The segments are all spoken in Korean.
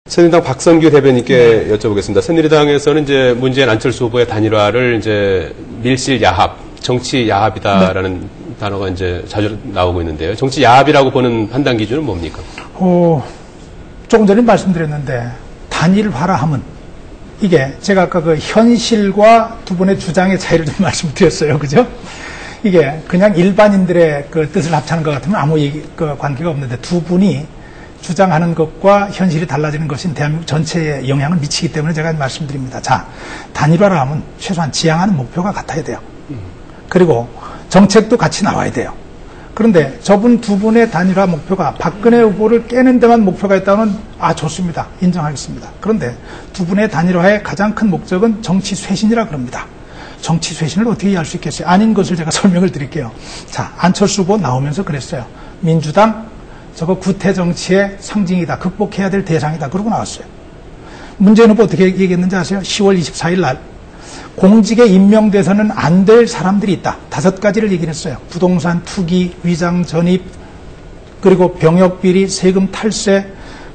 새누리당 박선규 대변인께 여쭤보겠습니다. 새누리당에서는 이제 문재인 안철수 후보의 단일화를 이제 밀실 야합, 정치 야합이다라는 단어가 이제 자주 나오고 있는데요. 정치 야합이라고 보는 판단 기준은 뭡니까? 조금 전에 말씀드렸는데 단일화라 함은 이게 제가 아까 그 현실과 두 분의 주장의 차이를 좀 말씀드렸어요. 그죠? 이게 그냥 일반인들의 그 뜻을 합치는 것 같으면 아무 관계가 없는데 두 분이 주장하는 것과 현실이 달라지는 것인 대한민국 전체에 영향을 미치기 때문에 제가 말씀드립니다. 자, 단일화라 하면 최소한 지향하는 목표가 같아야 돼요. 그리고 정책도 같이 나와야 돼요. 그런데 저분 두 분의 단일화 목표가 박근혜 후보를 깨는 데만 목표가 있다면 좋습니다. 인정하겠습니다. 그런데 두 분의 단일화의 가장 큰 목적은 정치 쇄신이라 그럽니다. 정치 쇄신을 어떻게 이해할 수 있겠어요? 아닌 것을 제가 설명을 드릴게요. 자, 안철수 후보 나오면서 그랬어요. 민주당 저거 구태 정치의 상징이다. 극복해야 될 대상이다. 그러고 나왔어요. 문재인 후보 어떻게 얘기했는지 아세요? 10월 24일 날 공직에 임명돼서는 안 될 사람들이 있다. 5가지를 얘기를 했어요. 부동산 투기, 위장 전입, 그리고 병역 비리, 세금 탈세,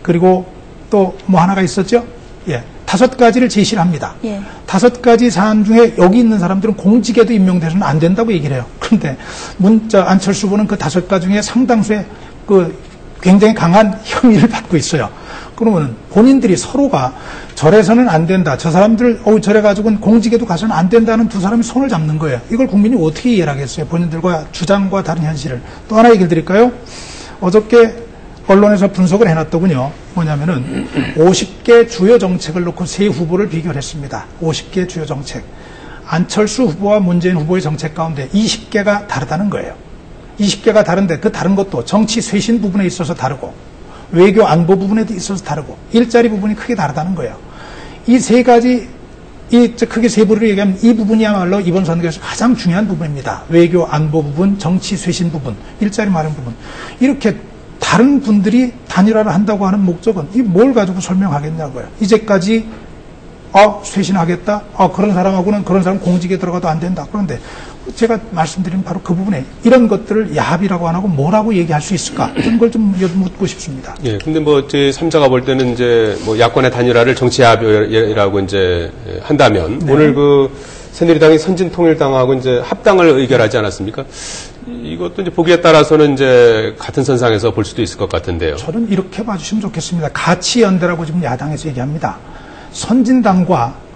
그리고 또 뭐 하나가 있었죠? 5가지를 제시를 합니다. 5가지 사안 중에 여기 있는 사람들은 공직에도 임명돼서는 안 된다고 얘기를 해요. 그런데 안철수 후보는 그 5가지 중에 상당수의 굉장히 강한 혐의를 받고 있어요. 그러면 본인들이 서로가 저래서는 안 된다. 저 사람들 저래 가지고는 공직에도 가서는 안 된다는 두 사람이 손을 잡는 거예요. 이걸 국민이 어떻게 이해를 하겠어요? 본인들과 주장과 다른 현실을. 또 하나 얘기를 드릴까요? 어저께 언론에서 분석을 해놨더군요. 뭐냐면은 50개 주요 정책을 놓고 세 후보를 비교했습니다. 50개 주요 정책. 안철수 후보와 문재인 후보의 정책 가운데 20개가 다르다는 거예요. 20개가 다른데 그 다른 것도 정치 쇄신 부분에 있어서 다르고 외교 안보 부분에도 있어서 다르고 일자리 부분이 크게 다르다는 거예요. 이 세 가지, 크게 세 부를 얘기하면 이 부분이야말로 이번 선거에서 가장 중요한 부분입니다. 외교 안보 부분, 정치 쇄신 부분, 일자리 마련 부분. 이렇게 다른 분들이 단일화를 한다고 하는 목적은 이 뭘 가지고 설명하겠냐고요. 이제까지 쇄신하겠다. 그런 사람하고는 그런 사람 공직에 들어가도 안 된다. 그런데 제가 말씀드린 바로 그 부분에 이런 것들을 야합이라고 안 하고 뭐라고 얘기할 수 있을까? 이런 걸 좀 묻고 싶습니다. 예, 근데 제 3자가 볼 때는 이제 야권의 단일화를 정치 야합이라고 이제 한다면 네. 오늘 새누리당이 선진통일당하고 이제 합당을 의결하지 않았습니까? 이것도 이제 보기에 따라서는 이제 같은 선상에서 볼 수도 있을 것 같은데요. 저는 이렇게 봐주시면 좋겠습니다. 가치연대라고 지금 야당에서 얘기합니다. 선진당과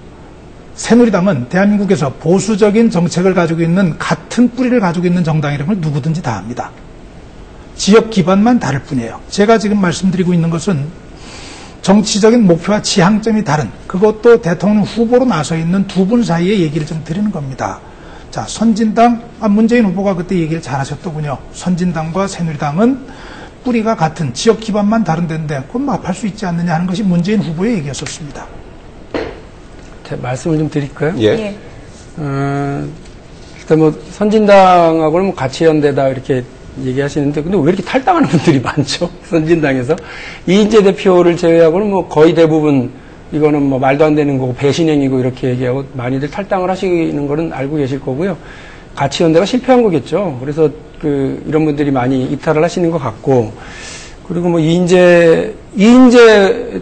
새누리당은 대한민국에서 보수적인 정책을 가지고 있는 같은 뿌리를 가지고 있는 정당이라면 누구든지 다 압니다. 지역 기반만 다를 뿐이에요. 제가 지금 말씀드리고 있는 것은 정치적인 목표와 지향점이 다른 그것도 대통령 후보로 나서 있는 두 분 사이의 얘기를 좀 드리는 겁니다. 자, 선진당, 문재인 후보가 그때 얘기를 잘 하셨더군요. 선진당과 새누리당은 뿌리가 같은 지역 기반만 다른 데인데 그건 합할 수 있지 않느냐 하는 것이 문재인 후보의 얘기였었습니다. 말씀을 좀 드릴까요? 예. 일단 선진당하고는 가치연대다 이렇게 얘기하시는데, 근데 왜 이렇게 탈당하는 분들이 많죠? 선진당에서. 이인재 대표를 제외하고는 거의 대부분 이거는 말도 안 되는 거고 배신행위고 이렇게 얘기하고 많이들 탈당을 하시는 거는 알고 계실 거고요. 가치연대가 실패한 거겠죠. 그래서 이런 분들이 많이 이탈을 하시는 것 같고, 그리고 이인재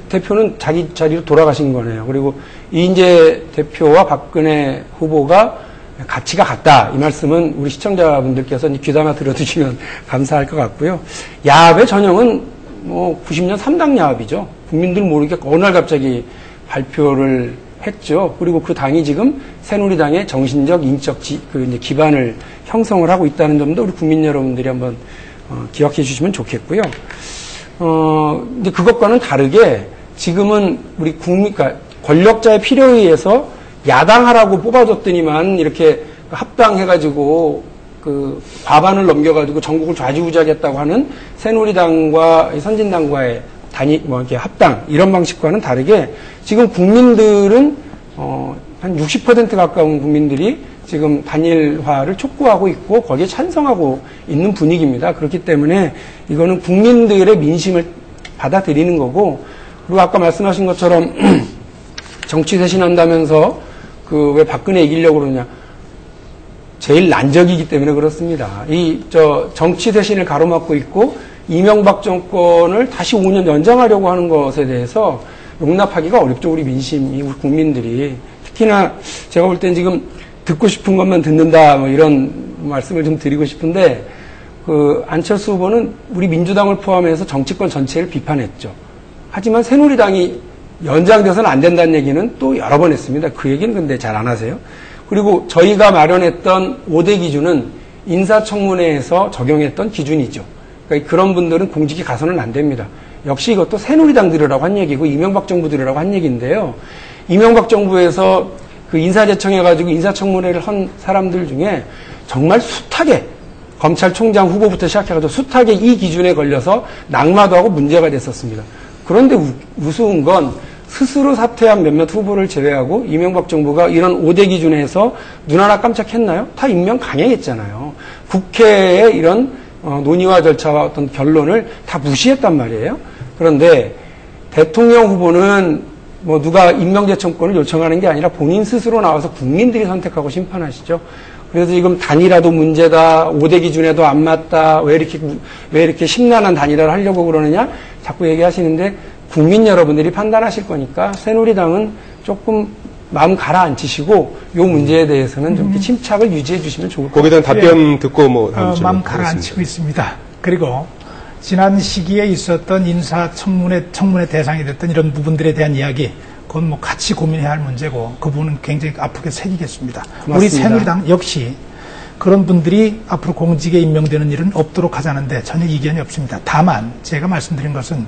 대표는 자기 자리로 돌아가신 거네요. 그리고 이인재 대표와 박근혜 후보가 가치가 같다. 이 말씀은 우리 시청자분들께서 귀담아 들어두시면 감사할 것 같고요. 야합의 전형은 90년 3당 야합이죠. 국민들 모르게 어느 날 갑자기 발표를 했죠. 그리고 그 당이 지금 새누리당의 정신적, 인적 기반을 형성을 하고 있다는 점도 우리 국민 여러분들이 한번 기억해 주시면 좋겠고요. 근데 그것과는 다르게 지금은 우리 그러니까 권력자의 필요에 의해서 야당하라고 뽑아줬더니만 이렇게 합당해가지고 과반을 넘겨가지고 전국을 좌지우지하겠다고 하는 새누리당과 선진당과의 이렇게 합당 이런 방식과는 다르게 지금 국민들은 한 60% 가까운 국민들이 지금 단일화를 촉구하고 있고 거기에 찬성하고 있는 분위기입니다. 그렇기 때문에 이거는 국민들의 민심을 받아들이는 거고, 그리고 아까 말씀하신 것처럼 정치 쇄신한다면서 왜 박근혜 이기려고 그러냐. 제일 난적이기 때문에 그렇습니다. 정치 쇄신을 가로막고 있고 이명박 정권을 다시 5년 연장하려고 하는 것에 대해서 용납하기가 어렵죠. 우리 민심이, 우리 국민들이. 특히나 제가 볼 땐 지금 듣고 싶은 것만 듣는다, 뭐 이런 말씀을 좀 드리고 싶은데, 안철수 후보는 우리 민주당을 포함해서 정치권 전체를 비판했죠. 하지만 새누리당이 연장돼서는 안 된다는 얘기는 또 여러 번 했습니다. 그 얘기는 근데 잘 안 하세요. 그리고 저희가 마련했던 5대 기준은 인사청문회에서 적용했던 기준이죠. 그러니까 그런 분들은 공직에 가서는 안 됩니다. 역시 이것도 새누리당 들으라고 한 얘기고 이명박 정부 들으라고 한 얘기인데요. 이명박 정부에서 그 인사제청해가지고 인사청문회를 한 사람들 중에 정말 숱하게 검찰총장 후보부터 시작해가지고 숱하게 이 기준에 걸려서 낙마도 하고 문제가 됐었습니다. 그런데 우스운 건 스스로 사퇴한 몇몇 후보를 제외하고 이명박 정부가 이런 5대 기준에서 눈 하나 깜짝했나요? 다 임명 강행했잖아요. 국회의 이런 논의와 절차와 어떤 결론을 다 무시했단 말이에요. 그런데 대통령 후보는 뭐 누가 임명제청권을 요청하는 게 아니라 본인 스스로 나와서 국민들이 선택하고 심판하시죠. 그래서 지금 단일화도 문제다, 5대 기준에도 안 맞다, 왜 이렇게 심란한 단일화를 하려고 그러느냐, 자꾸 얘기하시는데, 국민 여러분들이 판단하실 거니까, 새누리당은 조금 마음 가라앉히시고, 요 문제에 대해서는 좀 이렇게 침착을 유지해 주시면 좋을 것 같아요. 거기다 답변 듣고 뭐, 마음 가라앉히고 있습니다. 그리고, 지난 시기에 있었던 청문회 대상이 됐던 이런 부분들에 대한 이야기, 그건 뭐 같이 고민해야 할 문제고 그 부분은 굉장히 아프게 새기겠습니다. 고맙습니다. 우리 새누리당 역시 그런 분들이 앞으로 공직에 임명되는 일은 없도록 하자는데 전혀 이견이 없습니다. 다만 제가 말씀드린 것은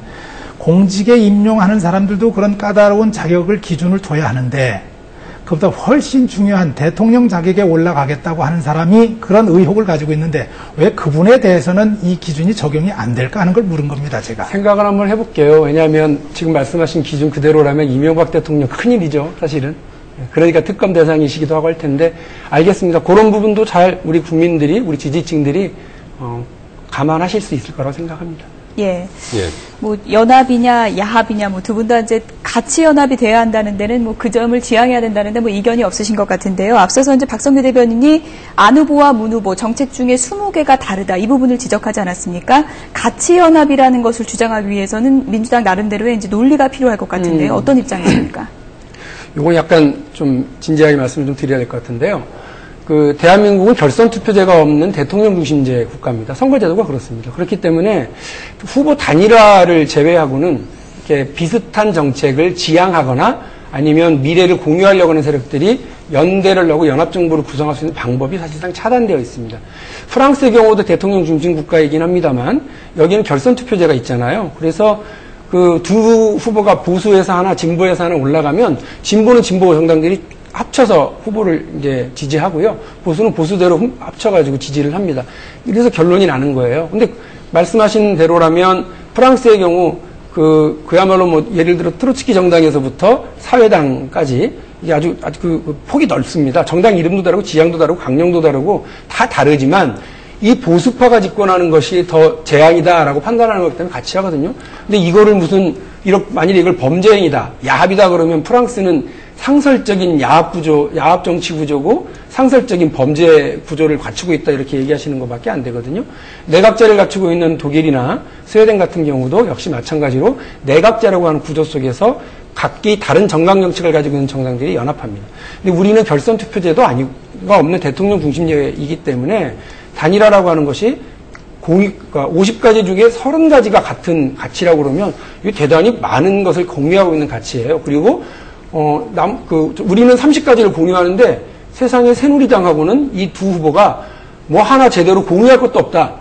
공직에 임용하는 사람들도 그런 까다로운 자격을 기준을 둬야 하는데 그보다 훨씬 중요한 대통령 자격에 올라가겠다고 하는 사람이 그런 의혹을 가지고 있는데 왜 그분에 대해서는 이 기준이 적용이 안 될까 하는 걸 물은 겁니다, 제가. 생각을 한번 해볼게요. 왜냐하면 지금 말씀하신 기준 그대로라면 이명박 대통령 큰일이죠, 사실은. 그러니까 특검 대상이시기도 하고 할 텐데 알겠습니다. 그런 부분도 잘 우리 국민들이, 우리 지지층들이 감안하실 수 있을 거라고 생각합니다. 예. 뭐 연합이냐 야합이냐 뭐 두 분 다 이제 같이 연합이 돼야 한다는 데는 뭐 그 점을 지향해야 된다는데 뭐 이견이 없으신 것 같은데요. 앞서서 이제 박성규 대변인이 안 후보와 문 후보 정책 중에 20개가 다르다 이 부분을 지적하지 않았습니까? 같이 연합이라는 것을 주장하기 위해서는 민주당 나름대로의 이제 논리가 필요할 것 같은데요. 어떤 입장이십니까? 이건 약간 좀 진지하게 말씀을 좀 드려야 될 것 같은데요. 대한민국은 결선 투표제가 없는 대통령 중심제 국가입니다. 선거제도가 그렇습니다. 그렇기 때문에 후보 단일화를 제외하고는 이렇게 비슷한 정책을 지향하거나 아니면 미래를 공유하려고 하는 세력들이 연대를 하고 연합정부를 구성할 수 있는 방법이 사실상 차단되어 있습니다. 프랑스의 경우도 대통령 중심 국가이긴 합니다만 여기는 결선 투표제가 있잖아요. 그래서 두 후보가 보수에서 하나, 진보에서 하나 올라가면 진보는 진보 정당들이 합쳐서 후보를 이제 지지하고요. 보수는 보수대로 합쳐가지고 지지를 합니다. 그래서 결론이 나는 거예요. 근데 말씀하신 대로라면 프랑스의 경우 그야말로 뭐 예를 들어 트로츠키 정당에서부터 사회당까지 이게 아주 폭이 넓습니다. 정당 이름도 다르고 지향도 다르고 강령도 다르고 다 다르지만 이 보수파가 집권하는 것이 더 재앙이다라고 판단하는 거기 때문에 같이 하거든요. 근데 이거를 만일에 이걸 범죄행위다, 야합이다 그러면 프랑스는 상설적인 야합 정치 구조고 상설적인 범죄 구조를 갖추고 있다 이렇게 얘기하시는 것밖에 안 되거든요. 내각제를 갖추고 있는 독일이나 스웨덴 같은 경우도 역시 마찬가지로 내각제라고 하는 구조 속에서 각기 다른 정강 정책을 가지고 있는 정당들이 연합합니다. 근데 우리는 결선 투표제도 아니가 없는 대통령 중심제이기 때문에 단일화라고 하는 것이 50가지 중에 30가지가 같은 가치라고 그러면 이게 대단히 많은 것을 공유하고 있는 가치예요. 그리고 우리는 30가지를 공유하는데 세상의 새누리당하고는 이 두 후보가 뭐 하나 제대로 공유할 것도 없다.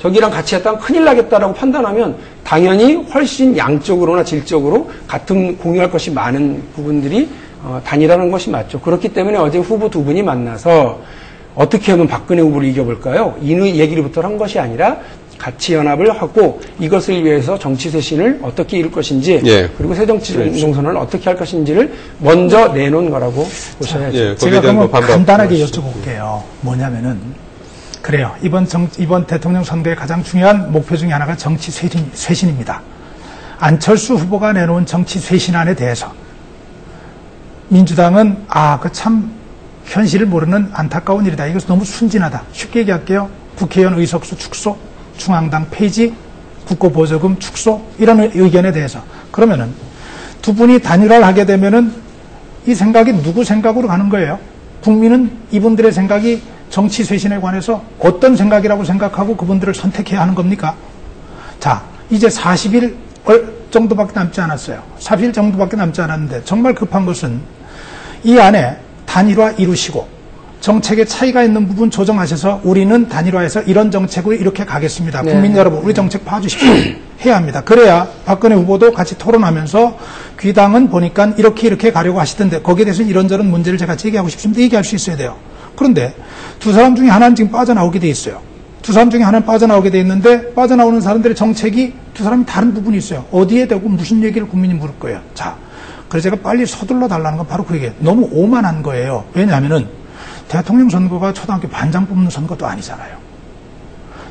저기랑 같이 했다면 큰일 나겠다라고 판단하면 당연히 훨씬 양적으로나 질적으로 같은 공유할 것이 많은 부분들이 단일화하는 것이 맞죠. 그렇기 때문에 어제 후보 두 분이 만나서 어떻게 하면 박근혜 후보를 이겨볼까요? 이 얘기부터 한 것이 아니라 같이 연합을 하고 이것을 위해서 정치 쇄신을 어떻게 이룰 것인지 그리고 새정치공선을 어떻게 할 것인지를 먼저 내놓은 거라고 보셔야죠. 제가 그러면 간단하게 여쭤볼게요. 뭐냐면은 그래요. 이번 대통령 선거의 가장 중요한 목표 중에 하나가 정치 쇄신입니다. 안철수 후보가 내놓은 정치 쇄신안에 대해서 민주당은 그 참 현실을 모르는 안타까운 일이다. 이것은 너무 순진하다. 쉽게 얘기할게요. 국회의원 의석수 축소, 중앙당 폐지, 국고보조금 축소 이런 의견에 대해서 그러면은 두 분이 단일화를 하게 되면은 이 생각이 누구 생각으로 가는 거예요? 국민은 이분들의 생각이 정치 쇄신에 관해서 어떤 생각이라고 생각하고 그분들을 선택해야 하는 겁니까? 자, 이제 40일 정도밖에 남지 않았어요. 40일 정도밖에 남지 않았는데 정말 급한 것은 이 안에 단일화 이루시고 정책의 차이가 있는 부분 조정하셔서 우리는 단일화해서 이런 정책으로 이렇게 가겠습니다. 네. 국민 여러분, 우리 정책 봐주십시오. 해야 합니다. 그래야 박근혜 후보도 같이 토론하면서 귀당은 보니까 이렇게 가려고 하시던데 거기에 대해서 이런저런 문제를 제가 제기하고 싶습니다. 얘기할 수 있어야 돼요. 그런데 두 사람 중에 하나는 지금 빠져나오게 돼 있어요. 두 사람 중에 하나는 빠져나오게 돼 있는데 빠져나오는 사람들의 정책이 두 사람이 다른 부분이 있어요. 어디에 대고 무슨 얘기를 국민이 물을 거예요. 자, 그래서 제가 빨리 서둘러 달라는 건 바로 그 얘기예요. 너무 오만한 거예요. 왜냐하면은 대통령 선거가 초등학교 반장 뽑는 선거도 아니잖아요.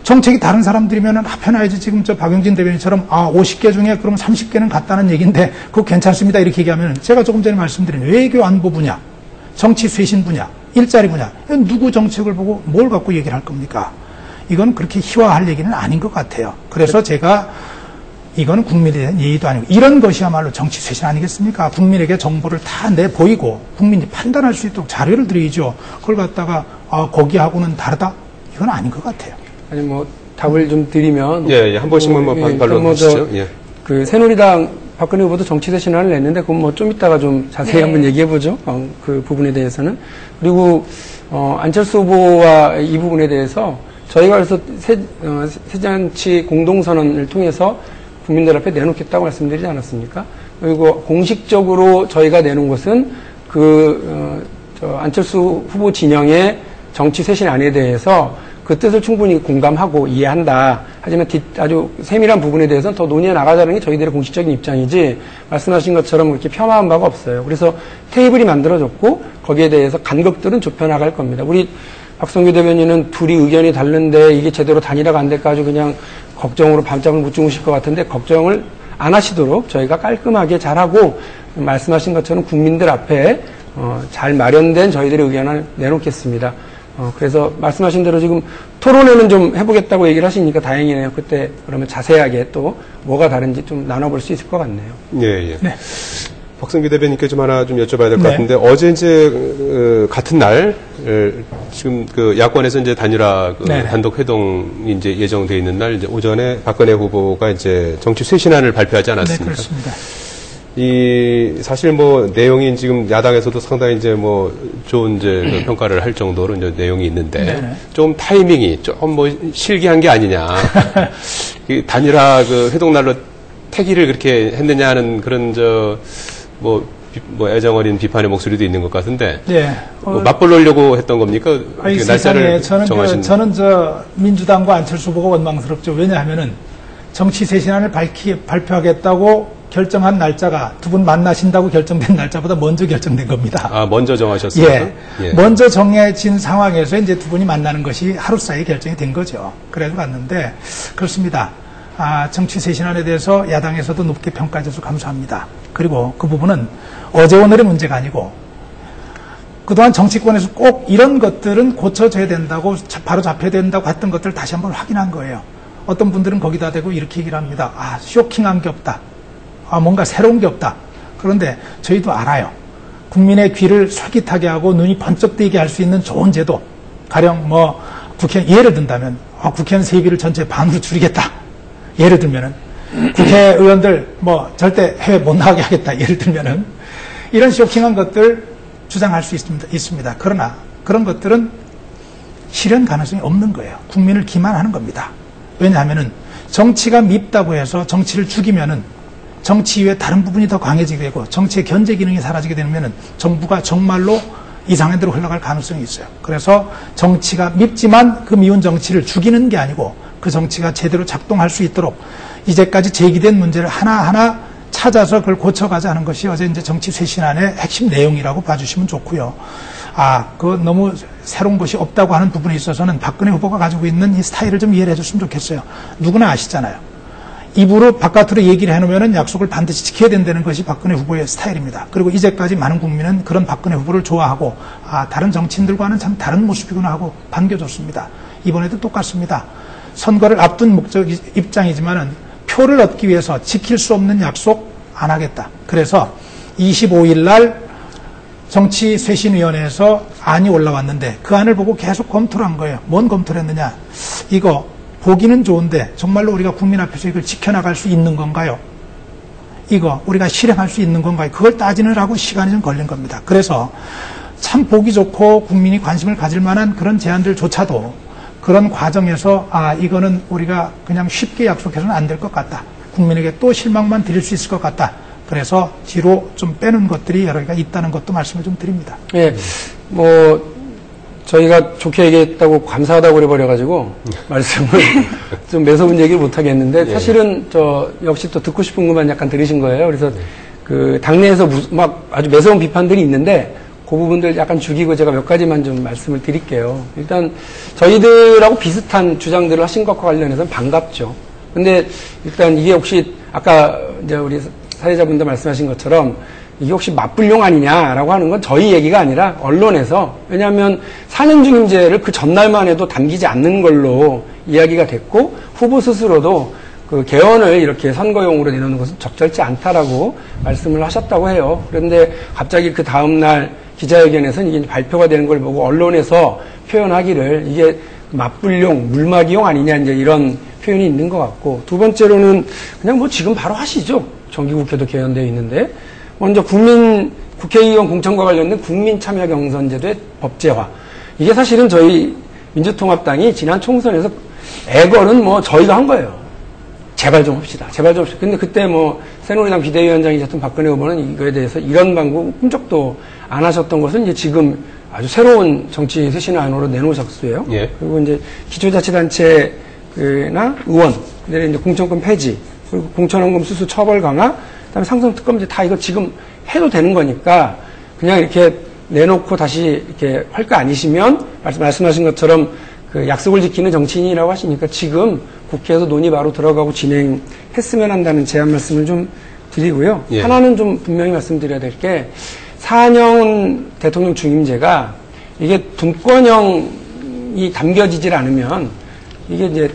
정책이 다른 사람들이면 합해놔야지. 지금 저 박용진 대변인처럼 50개 중에 그럼 30개는 같다는 얘기인데 그거 괜찮습니다 이렇게 얘기하면 제가 조금 전에 말씀드린 외교 안보 분야, 정치 쇄신 분야, 일자리 분야 누구 정책을 보고 뭘 갖고 얘기를 할 겁니까? 이건 그렇게 희화할 얘기는 아닌 것 같아요. 그래서 제가 이거는 국민에 대한 예의도 아니고 이런 것이야말로 정치 쇄신 아니겠습니까? 국민에게 정보를 다 내보이고 국민이 판단할 수 있도록 자료를 드리죠. 그걸 갖다가 거기하고는 다르다? 이건 아닌 것 같아요. 아니 뭐 답을 좀 드리면 예, 한 번씩만 반론하시죠. 예. 그 새누리당 박근혜 후보도 정치대 신안을 냈는데 그건 뭐 좀 이따가 좀 자세히 한번 얘기해 보죠. 그 부분에 대해서는. 그리고 안철수 후보와 이 부분에 대해서 저희가 그래서 새잔치 공동선언을 통해서 국민들 앞에 내놓겠다고 말씀드리지 않았습니까? 그리고 공식적으로 저희가 내놓은 것은 안철수 후보 진영의 정치 쇄신안에 대해서 그 뜻을 충분히 공감하고 이해한다. 하지만 아주 세밀한 부분에 대해서는 더 논의해 나가자는 게 저희들의 공식적인 입장이지 말씀하신 것처럼 그렇게 폄하한 바가 없어요. 그래서 테이블이 만들어졌고 거기에 대해서 간극들은 좁혀나갈 겁니다. 우리 박성규 대변인은 둘이 의견이 다른데 이게 제대로 단일화가 안 될까 지 그냥 걱정으로 밤잠을 못 주무실 것 같은데 걱정을 안 하시도록 저희가 깔끔하게 잘하고 말씀하신 것처럼 국민들 앞에 잘 마련된 저희들의 의견을 내놓겠습니다. 그래서 말씀하신 대로 지금 토론회는 좀 해보겠다고 얘기를 하시니까 다행이네요. 그때 그러면 자세하게 또 뭐가 다른지 좀 나눠볼 수 있을 것 같네요. 예. 네. 박성규 대변인께 좀 하나 좀 여쭤봐야 될 것 네. 같은데 어제 이제 같은 날 지금 그 야권에서 이제 단일화 네. 단독 회동이 이제 예정돼 있는 날 이제 오전에 박근혜 후보가 이제 정치 쇄신안을 발표하지 않았습니까? 네, 그렇습니다. 사실 뭐 내용이 지금 야당에서도 상당히 이제 뭐 좋은 이제 그 평가를 할 정도로 이제 내용이 있는데 네네. 좀 타이밍이 좀 뭐 실기한 게 아니냐. 이 단일화 그 회동 날로 태기를 그렇게 했느냐 하는 그런 뭐 애정 어린 비판의 목소리도 있는 것 같은데. 네. 뭐 맞불러려고 했던 겁니까? 아니, 날짜를 세상에 정하신. 저는 민주당과 안철수 후보가 원망스럽죠. 왜냐하면은 정치 쇄신안을 발표하겠다고 결정한 날짜가 두 분 만나신다고 결정된 날짜보다 먼저 결정된 겁니다. 먼저 정하셨습니까? 예. 먼저 정해진 상황에서 이제 두 분이 만나는 것이 하루 사이에 결정이 된 거죠. 그래서 갔는데 그렇습니다. 정치 쇄신안에 대해서 야당에서도 높게 평가해 줘서 감사합니다. 그리고 그 부분은 어제 오늘의 문제가 아니고 그동안 정치권에서 꼭 이런 것들은 고쳐져야 된다고 바로 잡혀야 된다고 했던 것들을 다시 한번 확인한 거예요. 어떤 분들은 거기다 대고 이렇게 얘기를 합니다. 쇼킹한 게 없다. 뭔가 새로운 게 없다. 그런데 저희도 알아요. 국민의 귀를 솔깃하게 하고 눈이 번쩍 뜨게 할 수 있는 좋은 제도. 가령 국회의원 예를 든다면 국회의원 세비를 전체 반으로 줄이겠다. 예를 들면은 국회의원들 절대 해외 못 나가게 하겠다. 예를 들면은 이런 쇼킹한 것들 주장할 수 있습니다. 그러나 그런 것들은 실현 가능성이 없는 거예요. 국민을 기만하는 겁니다. 왜냐하면은 정치가 밉다고 해서 정치를 죽이면은 정치 이외에 다른 부분이 더 강해지게 되고 정치의 견제 기능이 사라지게 되면은 정부가 정말로 이상한 대로 흘러갈 가능성이 있어요. 그래서 정치가 밉지만 그 미운 정치를 죽이는 게 아니고 그 정치가 제대로 작동할 수 있도록 이제까지 제기된 문제를 하나하나 찾아서 그걸 고쳐가자는 것이 어제 이제 정치 쇄신안의 핵심 내용이라고 봐주시면 좋고요. 그 너무 새로운 것이 없다고 하는 부분에 있어서는 박근혜 후보가 가지고 있는 이 스타일을 좀 이해를 해줬으면 좋겠어요. 누구나 아시잖아요. 입으로 바깥으로 얘기를 해놓으면 약속을 반드시 지켜야 된다는 것이 박근혜 후보의 스타일입니다. 그리고 이제까지 많은 국민은 그런 박근혜 후보를 좋아하고 다른 정치인들과는 참 다른 모습이구나 하고 반겨줬습니다. 이번에도 똑같습니다. 선거를 앞둔 입장이지만은 표를 얻기 위해서 지킬 수 없는 약속 안 하겠다. 그래서 25일 날 정치쇄신위원회에서 안이 올라왔는데 그 안을 보고 계속 검토를 한 거예요. 뭔 검토를 했느냐. 이거 보기는 좋은데 정말로 우리가 국민 앞에서 이걸 지켜나갈 수 있는 건가요? 이거 우리가 실행할 수 있는 건가요? 그걸 따지느라고 시간이 좀 걸린 겁니다. 그래서 참 보기 좋고 국민이 관심을 가질 만한 그런 제안들조차도 그런 과정에서 이거는 우리가 그냥 쉽게 약속해서는 안 될 것 같다. 국민에게 또 실망만 드릴 수 있을 것 같다. 그래서 뒤로 좀 빼는 것들이 여러 개가 있다는 것도 말씀을 좀 드립니다. 예, 저희가 좋게 얘기했다고 감사하다고 그래버려가지고 말씀을 좀 매서운 얘기를 못 하겠는데 사실은 역시 또 듣고 싶은 것만 약간 들으신 거예요. 그래서 그 당내에서 막 아주 매서운 비판들이 있는데 그 부분들 약간 죽이고 제가 몇 가지만 좀 말씀을 드릴게요. 일단 저희들하고 비슷한 주장들을 하신 것과 관련해서는 반갑죠. 근데 일단 이게 혹시 아까 이제 우리 사회자분들 말씀하신 것처럼 이게 혹시 맞불용 아니냐라고 하는 건 저희 얘기가 아니라 언론에서, 왜냐하면 4년 중임제를 그 전날만 해도 당기지 않는 걸로 이야기가 됐고 후보 스스로도 그 개헌을 이렇게 선거용으로 내놓는 것은 적절치 않다라고 말씀을 하셨다고 해요. 그런데 갑자기 그 다음날 기자회견에서는 이게 발표가 되는 걸 보고 언론에서 표현하기를 이게 맞불용, 물막이용 아니냐 이제 이런 표현이 있는 것 같고, 두 번째로는 그냥 지금 바로 하시죠. 정기국회도 개헌되어 있는데 먼저 국회의원 공천과 관련된 국민참여경선제도의 법제화. 이게 사실은 저희 민주통합당이 지난 총선에서 애걸은 저희가 한 거예요. 제발 좀 합시다. 제발 좀 합시다. 근데 그때 새누리당 비대위원장이셨던 박근혜 후보는 이거에 대해서 이런 방법 꿈쩍도 안 하셨던 것은 이제 지금 아주 새로운 정치 쇄신 안으로 내놓으셨어요. 예. 그리고 이제 기초자치단체나 의원, 그다음에 이제 공천권 폐지, 그리고 공천원금 수수 처벌 강화, 그다음에 상성특검제 다 이거 지금 해도 되는 거니까 그냥 이렇게 내놓고 다시 이렇게 할 거 아니시면 말씀하신 것처럼 그 약속을 지키는 정치인이라고 하시니까 지금 국회에서 논의 바로 들어가고 진행했으면 한다는 제안 말씀을 좀 드리고요. 예. 하나는 좀 분명히 말씀드려야 될 게 4년 대통령 중임제가 이게 분권형이 담겨지질 않으면 이게 이제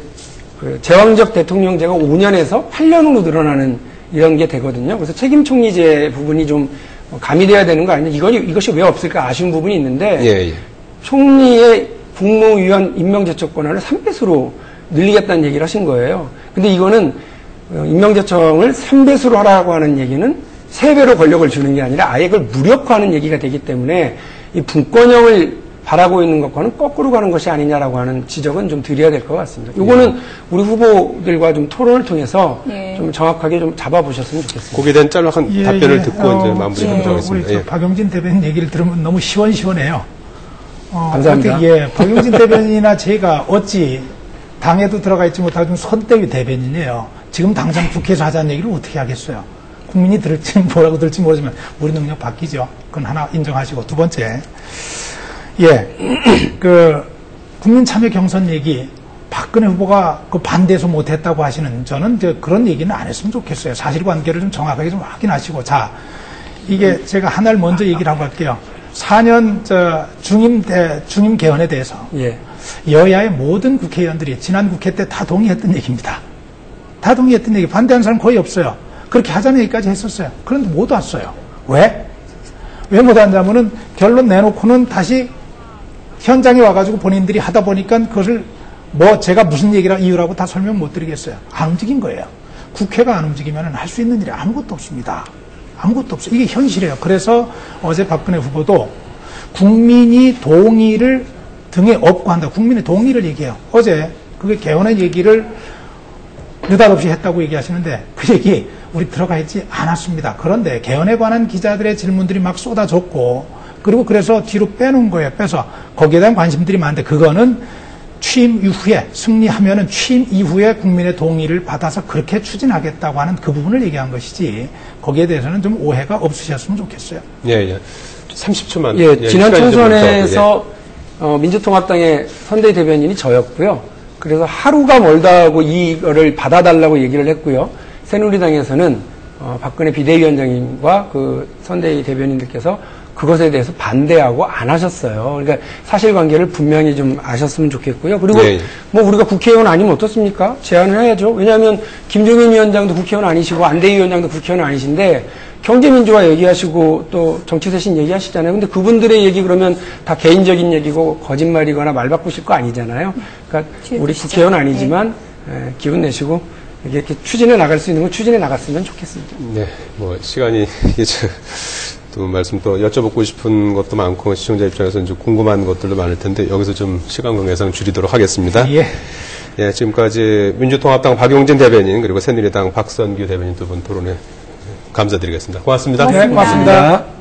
그 제왕적 대통령제가 5년에서 8년으로 늘어나는 이런 게 되거든요. 그래서 책임 총리제 부분이 좀 가미돼야 되는 거 아니냐. 이것이 왜 없을까 아쉬운 부분이 있는데 총리의 국무위원 임명제청 권한을 3배수로 늘리겠다는 얘기를 하신 거예요. 근데 이거는 임명제청을 3배수로 하라고 하는 얘기는 3배로 권력을 주는 게 아니라 아예 그걸 무력화하는 얘기가 되기 때문에 이 분권형을 바라고 있는 것과는 거꾸로 가는 것이 아니냐라고 하는 지적은 좀 드려야 될 것 같습니다. 이거는 우리 후보들과 좀 토론을 통해서 좀 정확하게 좀 잡아보셨으면 좋겠습니다. 거기에 대한 짤막한 답변을 듣고 이제 마무리하도록 하겠습니다. 우리 박용진 대변인 얘기를 들으면 너무 시원시원해요. 감사합니다. 박용진 대변인이나 제가 어찌 당에도 들어가 있지 못하고 좀 선대위 대변인이에요. 지금 당장 국회에서 하자는 얘기를 어떻게 하겠어요? 국민이 들을지 뭐라고 들을지 모르지만 우리 능력 바뀌죠. 그건 하나 인정하시고, 두 번째, 국민 참여 경선 얘기, 박근혜 후보가 그 반대해서 못했다고 하시는, 저는 이제 그런 얘기는 안 했으면 좋겠어요. 사실관계를 좀 정확하게 좀 확인하시고. 자, 이게 제가 하나를 먼저 얘기를 하고 갈게요. 4년 중임 개헌에 대해서 여야의 모든 국회의원들이 지난 국회 때 다 동의했던 얘기입니다. 다 동의했던 얘기. 반대하는 사람 거의 없어요. 그렇게 하자는 얘기까지 했었어요. 그런데 못 왔어요. 왜? 왜 못 왔냐면은 결론 내놓고는 다시 현장에 와가지고 본인들이 하다 보니까 그것을 제가 무슨 이유라고 다 설명 못 드리겠어요. 안 움직인 거예요. 국회가 안 움직이면 할 수 있는 일이 아무것도 없습니다. 아무것도 없어요. 이게 현실이에요. 그래서 어제 박근혜 후보도 국민이 동의를 등에 업고 한다. 국민의 동의를 얘기해요. 어제 그게 개헌의 얘기를 느닷없이 했다고 얘기하시는데 그 얘기 우리 들어가 있지 않았습니다. 그런데 개헌에 관한 기자들의 질문들이 막 쏟아졌고, 그리고 그래서 뒤로 빼놓은 거예요. 빼서 거기에 대한 관심들이 많은데, 그거는 취임 이후에, 승리하면은 취임 이후에 국민의 동의를 받아서 그렇게 추진하겠다고 하는 그 부분을 얘기한 것이지, 거기에 대해서는 좀 오해가 없으셨으면 좋겠어요. 30초만. 지난 총선에서 민주통합당의 선대위 대변인이 저였고요. 그래서 하루가 멀다고 이거를 받아달라고 얘기를 했고요. 새누리당에서는 박근혜 비대위원장님과 그 선대위 대변인들께서 그것에 대해서 반대하고 안 하셨어요. 그러니까 사실관계를 분명히 좀 아셨으면 좋겠고요. 그리고 네. 뭐 우리가 국회의원 아니면 어떻습니까? 제안을 해야죠. 왜냐하면 김종인 위원장도 국회의원 아니시고 안대희 위원장도 국회의원 아니신데 경제민주화 얘기하시고 또 정치쇄신 얘기하시잖아요. 근데 그분들의 얘기 그러면 다 개인적인 얘기고 거짓말이거나 말 바꾸실 거 아니잖아요. 그러니까 우리 국회의원 아니지만 기운 내시고 이렇게 추진해 나갈 수 있는 건 추진해 나갔으면 좋겠습니다. 네, 뭐 시간이 이제 또 말씀 또 여쭤보고 싶은 것도 많고 시청자 입장에서 이제 궁금한 것들도 많을 텐데 여기서 좀 시간 관계상 줄이도록 하겠습니다. 예. 예, 지금까지 민주통합당 박용진 대변인 그리고 새누리당 박선규 대변인 두 분 토론에 감사드리겠습니다. 고맙습니다. 네, 고맙습니다.